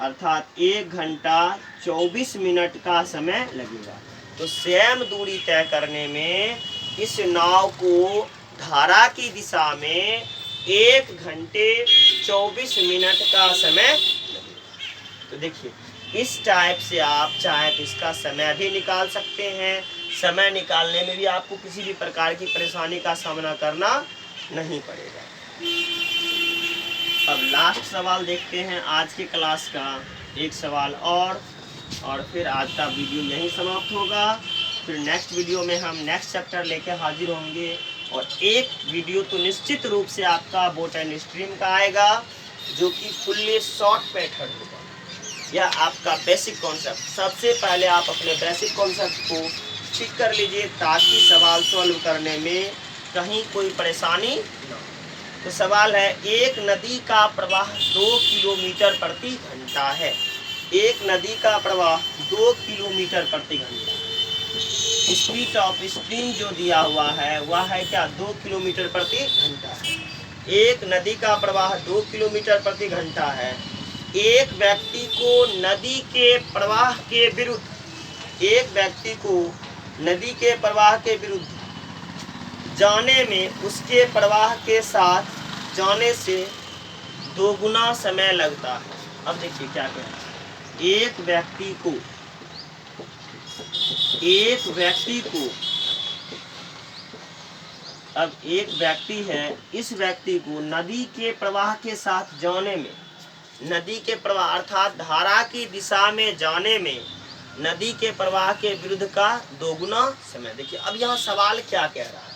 अर्थात 1 घंटा 24 मिनट का समय लगेगा। तो सेम दूरी तय करने में इस नाव को धारा की दिशा में 1 घंटे 24 मिनट का समय लगेगा। तो देखिए इस टाइप से आप चाहे तो इसका समय भी निकाल सकते हैं। समय निकालने में भी आपको किसी भी प्रकार की परेशानी का सामना करना नहीं पड़ेगा। अब लास्ट सवाल देखते हैं आज के क्लास का, एक सवाल और फिर आज का वीडियो यहीं समाप्त होगा। फिर नेक्स्ट वीडियो में हम नेक्स्ट चैप्टर लेके हाजिर होंगे और एक वीडियो तो निश्चित रूप से आपका बोटनी स्ट्रीम का आएगा, जो कि फुल्ली शॉर्ट मेथड होगा या आपका बेसिक कॉन्सेप्ट। सबसे पहले आप अपने बेसिक कॉन्सेप्ट को ठीक कर लीजिए, ताकि सवाल सॉल्व करने में कहीं कोई परेशानी ना हो। तो सवाल है, एक नदी का प्रवाह 2 किलोमीटर प्रति घंटा है। एक नदी का प्रवाह 2 किलोमीटर प्रति घंटा। स्पीड ऑफ स्ट्रीम जो दिया हुआ है वह है क्या, 2 किलोमीटर प्रति घंटा है। एक नदी का प्रवाह 2 किलोमीटर प्रति घंटा है। एक व्यक्ति को नदी के प्रवाह के विरुद्ध, एक व्यक्ति को नदी के प्रवाह के विरुद्ध जाने में उसके प्रवाह के साथ जाने से 2 गुना समय लगता है। अब देखिए क्या कह रहा है, एक व्यक्ति है, इस व्यक्ति को नदी के प्रवाह के साथ जाने में, नदी के प्रवाह अर्थात धारा की दिशा में जाने में नदी के प्रवाह के विरुद्ध का 2 गुना समय। देखिए अब यहाँ सवाल क्या कह रहा है,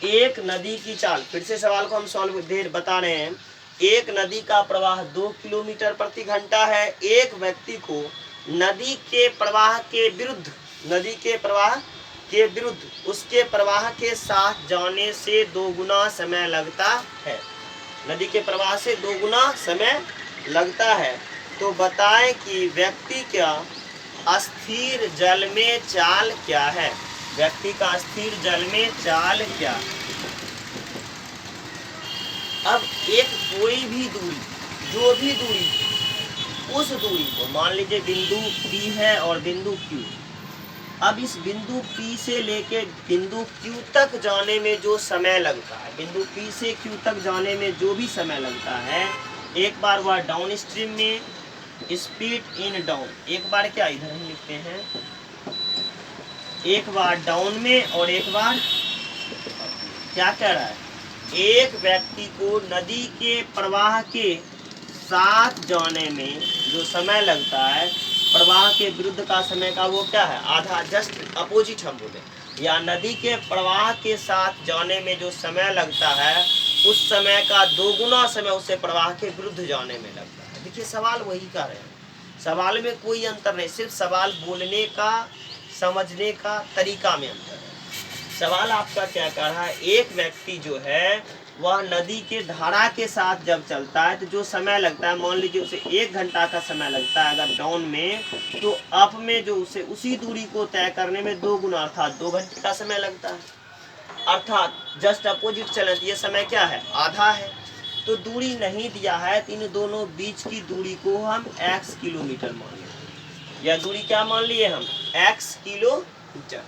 एक नदी की चाल, फिर से सवाल को हम सॉल्व बता रहे हैं। एक नदी का प्रवाह 2 किलोमीटर प्रति घंटा है। एक व्यक्ति को नदी के प्रवाह के विरुद्ध, नदी के प्रवाह के विरुद्ध उसके प्रवाह के साथ जाने से 2 गुना समय लगता है। नदी के प्रवाह से 2 गुना समय लगता है। तो बताएं कि व्यक्ति का अस्थिर जल में चाल क्या है। व्यक्ति का अस्थिर जल में चाल क्या। अब एक कोई भी दूरी, जो भी दूरी, उस दूरी को मान लीजिए बिंदु P है और बिंदु Q। अब इस बिंदु P से लेके बिंदु Q तक जाने में जो समय लगता है, बिंदु P से Q तक जाने में जो भी समय लगता है, एक बार वह डाउन स्ट्रीम में स्पीड इन डाउन, एक बार क्या इधर हम लिखते हैं, एक बार डाउन में और एक बार क्या कह रहा है, एक व्यक्ति को नदी के प्रवाह के साथ जाने में जो समय लगता है, प्रवाह के विरुद्ध का समय का वो क्या है, आधा, जस्ट अपोजिट हम बोले, या नदी के प्रवाह के साथ जाने में जो समय लगता है उस समय का 2 गुना समय उसे प्रवाह के विरुद्ध जाने में लगता है। देखिए सवाल वही कर रहे हैं, सवाल में कोई अंतर नहीं, सिर्फ सवाल बोलने का, समझने का तरीका में अंतर है। सवाल आपका क्या कह रहा है, एक व्यक्ति जो है वह नदी के धारा के साथ जब चलता है तो जो समय लगता है, मान लीजिए उसे 1 घंटा का समय लगता है अगर डाउन में, तो अप में जो उसे उसी दूरी को तय करने में 2 गुना अर्थात 2 घंटे का समय लगता है। अर्थात जस्ट अपोजिट चले तो ये समय क्या है, आधा है। तो दूरी नहीं दिया है तो इन दोनों बीच की दूरी को हम x किलोमीटर मान लिए। यह दूरी क्या मान लिए हम, x किलोमीटर।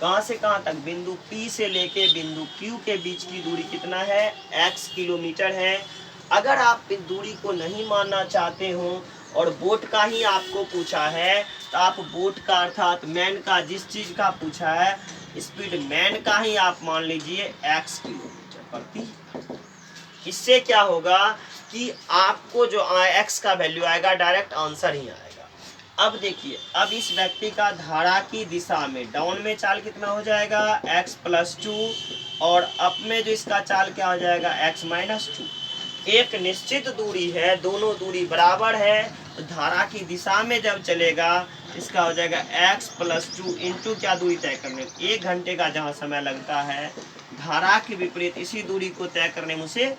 कहाँ से कहाँ तक, बिंदु P से लेके बिंदु Q के बीच की दूरी कितना है, x किलोमीटर है। अगर आप इस दूरी को नहीं मानना चाहते हो और बोट का ही आपको पूछा है तो आप बोट का अर्थात मैन का, जिस चीज का पूछा है स्पीड मैन का ही आप मान लीजिए x किलोमीटर प्रति। इससे क्या होगा कि आपको जो x का वैल्यू आएगा डायरेक्ट आंसर ही आएगा। अब देखिए, अब इस व्यक्ति का धारा की दिशा में डाउन में चाल कितना हो जाएगा, x + 2, और अप में जो इसका चाल क्या हो जाएगा, x - 2। एक निश्चित दूरी है, दोनों दूरी बराबर है, तो धारा की दिशा में जब चलेगा इसका हो जाएगा x + 2 इंटू क्या दूरी तय करने, 1 घंटे का जहाँ समय लगता है, धारा के विपरीत इसी दूरी को तय करने में उसे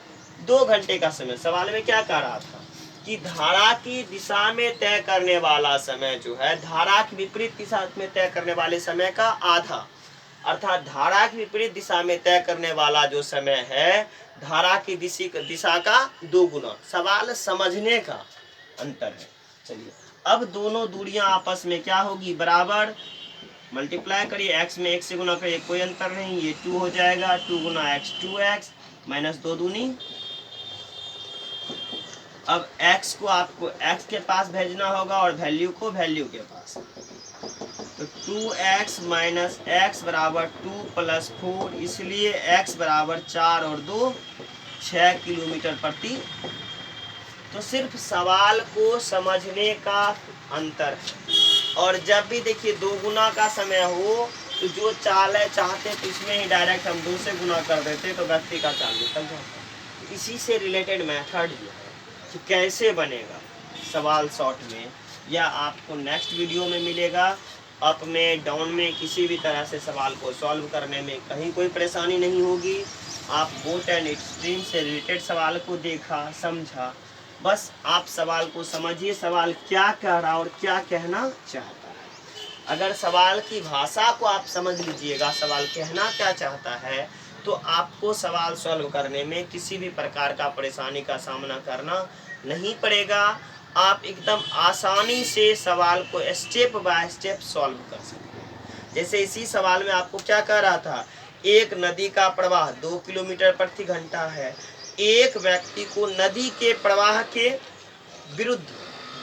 2 घंटे का समय। सवाल में क्या कह रहा था कि धारा की दिशा में तय करने वाला समय जो है, धारा की विपरीत दिशा में तय करने वाले समय का आधा, अर्थात धारा की विपरीत दिशा में तय करने वाला जो समय है धारा की दिशा का 2 गुना। सवाल समझने का अंतर है। चलिए अब दोनों दूरियां आपस में क्या होगी, बराबर, मल्टीप्लाई करिए, x में 1 से गुना करिए, कोई अंतर नहीं, ये 2 हो जाएगा, 2 गुना x 2x - 2 दूनी। अब x को आपको x के पास भेजना होगा और वैल्यू को वैल्यू के पास, तो 2x - x बराबर 2 + 4, इसलिए x बराबर 4 और 2 6 किलोमीटर प्रति। तो सिर्फ सवाल को समझने का अंतर है। और जब भी देखिए 2 गुना का समय हो तो जो चाल है चाहते तो इसमें ही डायरेक्ट हम 2 से गुना कर देते तो व्यक्ति का चाल निकल जाता। इसी से रिलेटेड मेथड जो है कि कैसे बनेगा सवाल शॉर्ट में, या आपको नेक्स्ट वीडियो में मिलेगा। अप में डाउन में किसी भी तरह से सवाल को सॉल्व करने में कहीं कोई परेशानी नहीं होगी। आप बोट एंड स्ट्रीम से रिलेटेड सवाल को देखा समझा, बस आप सवाल को समझिए सवाल क्या कह रहा और क्या कहना चाहता है। अगर सवाल की भाषा को आप समझ लीजिएगा सवाल कहना क्या चाहता है, तो आपको सवाल सॉल्व करने में किसी भी प्रकार का परेशानी का सामना करना नहीं पड़ेगा। आप एकदम आसानी से सवाल को स्टेप बाय स्टेप सॉल्व कर सकते हैं। जैसे इसी सवाल में आपको क्या कह रहा था, एक नदी का प्रवाह 2 किलोमीटर प्रति घंटा है। एक व्यक्ति को नदी के प्रवाह के विरुद्ध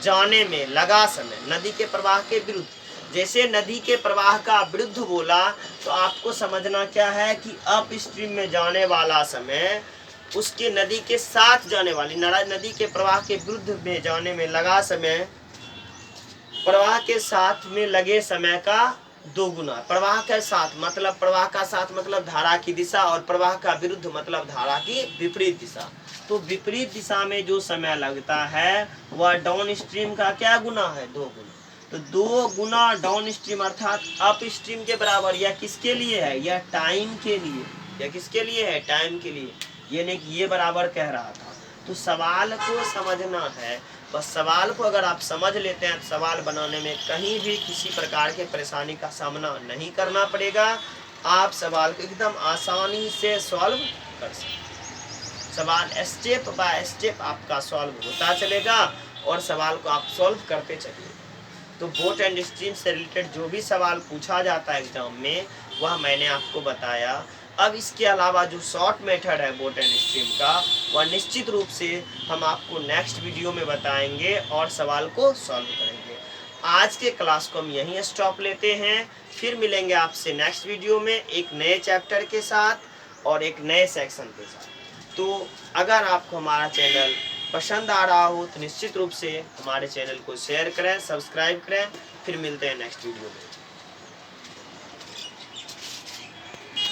जाने में लगा समय, नदी के प्रवाह के विरुद्ध, जैसे नदी के प्रवाह का विरुद्ध बोला तो आपको समझना क्या है कि अप स्ट्रीम में जाने वाला समय उसके नदी के साथ जाने वाली नदी के प्रवाह के विरुद्ध में जाने में लगा समय प्रवाह के साथ में लगे समय का 2 गुना। प्रवाह के साथ मतलब धारा की दिशा, और प्रवाह का विरुद्ध मतलब धारा की विपरीत दिशा। तो विपरीत दिशा में जो समय लगता है वह डाउन स्ट्रीम का क्या गुना है, 2 गुना। तो 2 गुना डाउन स्ट्रीम अर्थात अप स्ट्रीम के बराबर। यह किसके लिए है, यह टाइम के लिए, यह किसके लिए है, टाइम के लिए। ये नहीं कि ये बराबर कह रहा था। तो सवाल को समझना है, बस सवाल को अगर आप समझ लेते हैं तो सवाल बनाने में कहीं भी किसी प्रकार के परेशानी का सामना नहीं करना पड़ेगा। आप सवाल को एकदम आसानी से सॉल्व कर सकते हैं। सवाल स्टेप बाय स्टेप आपका सॉल्व होता चलेगा और सवाल को आप सॉल्व करते चलिए। तो बोट एंड स्ट्रीम से रिलेटेड जो भी सवाल पूछा जाता है एग्जाम में वह मैंने आपको बताया। अब इसके अलावा जो शॉर्ट मेथड है बोट एंड स्ट्रीम का, वह निश्चित रूप से हम आपको नेक्स्ट वीडियो में बताएंगे और सवाल को सॉल्व करेंगे। आज के क्लास को हम यहीं स्टॉप लेते हैं, फिर मिलेंगे आपसे नेक्स्ट वीडियो में एक नए चैप्टर के साथ और एक नए सेक्शन के साथ। तो अगर आपको हमारा चैनल पसंद आ रहा हो तो निश्चित रूप से हमारे चैनल को शेयर करें, सब्सक्राइब करें। फिर मिलते हैं नेक्स्ट वीडियो में।